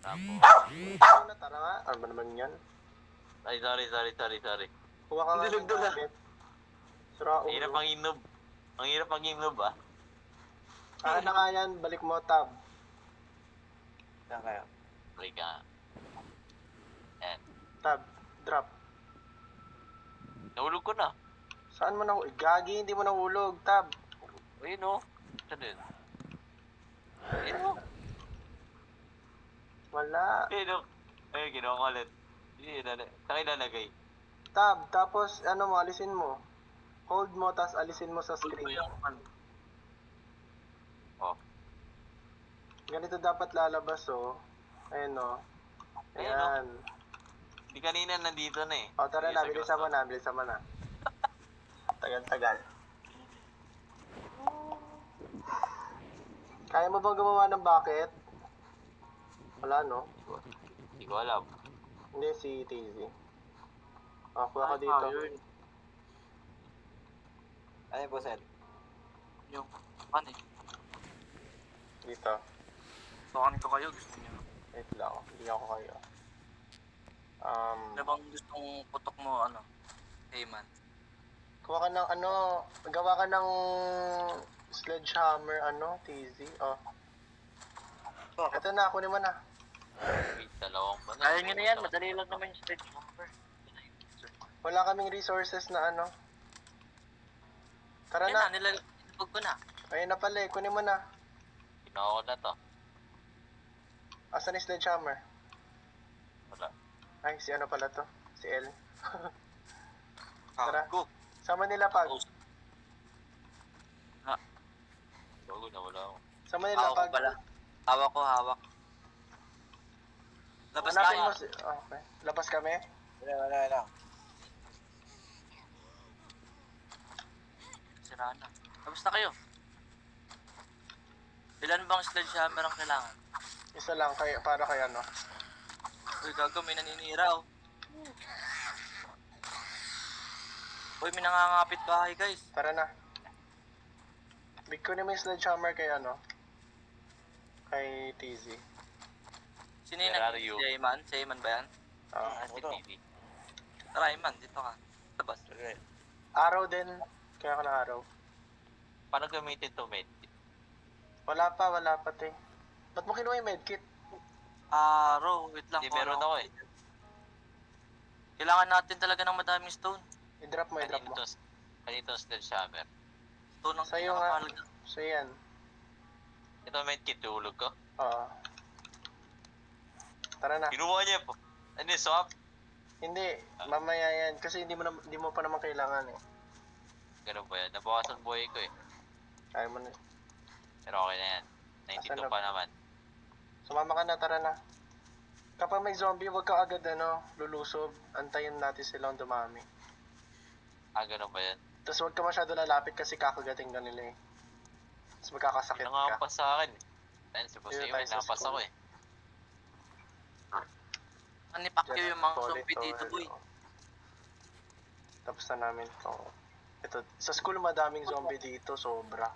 Tapos, Ano na, tara nga. Ano ba naman yan? ay, sorry. Kuha ka nga ng Dilag-dala. gamit. Sira Ang hirap ulo. ang inob. Ang hirap ang inob, ah. Na nga yan, balik mo, tab. Yan kayo. Break ka. Ayan. Tab, drop. Nahulog ko na. Saan mo nahulog? Gagi, hindi mo nahulog, tab. Ayun, oh. Saan din? Ayun, oh. Wala. Ayun, oh. Ayun, ginawa ko ulit. Saan ilalagay? Tab, tapos ano mo, alisin mo. Hold mo, tapos alisin mo sa screen. Oh. Ganito dapat lalabas, oh. Ayan, oh. Ayan, Ayan. Di kanina nandito na eh. O, tara Sige, na, sa bilisan mo cross, na, bilisan mo na. Tagal-tagal. Kaya mo bang gumawa ng bucket? Wala, no? Hindi ko alam. Hindi, si TZ. O, kuha ka dito. Ano yung boss Ed? Yung, ano eh. Dito. Tukanin ko kayo, gusto niyo. Wait lang, hindi ako kayo. Ano bang gustong putok mo, ano? Hey man. Kuha ka ng ano, gawa ka ng sledgehammer, ano, TZ. Oh. Ito na, kunin mo na. Wait, dalawang ba na? Kaya nyo na yan, madali lang naman yung stage number. Wala kaming resources na ano. Tara Ayun na, na. nilagpag ko na. Ayun na pala eh, kunin mo na. Ginawa ko na to. Asan yung sledgehammer? Wala. Ay, si ano pala to? Si L. Tara. Go. Sama nila pag. Bago na, wala ako. Sama nila Hawak ko pag. pala. Hawak. Labas Hanapin tayo. mo si... Okay. Labas kami? Wala. Sira na. Labas na kayo. Ilan bang sledgehammer ang kailangan? Isa lang kay para kay ano. Uy, gago, may naninira oh. Uy, may nangangapit bahay guys. Tara na. Big ko na may sledgehammer kay ano. Kay TZ. Sino yung Ferrario. Si Ayman? Si Ayman ba yan? Ah. Si ito. TV. Tara Ayman, dito ka. Labas. Okay. Araw din. Kaya ka na araw. Paano gamitin to, med? Wala pa te. Ba't mo kinuha yung medkit? Wait lang. Hindi, kung meron ano. ako eh. Kailangan natin talaga ng madaming stone. I-drop mo. Kanito sledgehammer. Stone ang Sa'yo nga. pinakamahalaga. So yan. Ito medkit, tuhulog ko. Oo. Tara na. Kinuha niya po. Ano yung swap? Hindi. Mamaya yan. Kasi hindi mo pa naman kailangan eh. Ganun ba yan? Nabawasan buhay ko eh. Kaya mo na. Pero okay na yan. 92 Asan na? pa naman. Sumama ka na. Tara na. Kapag may zombie, huwag ka agad lulusob. Antayin natin silang dumami. Ganun ba yan? Tapos huwag ka masyado lalapit kasi kakagating ka nila eh. Tapos magkakasakit ka. Nangampas sa akin eh. Ayun, si Boss Dito Ewan, tayo sa nangampas school. ako eh. Anipakyo yung mga Solid zombie dito tower, boy. oh. Tapos na namin to. Ito, sa school madaming zombie dito, sobra.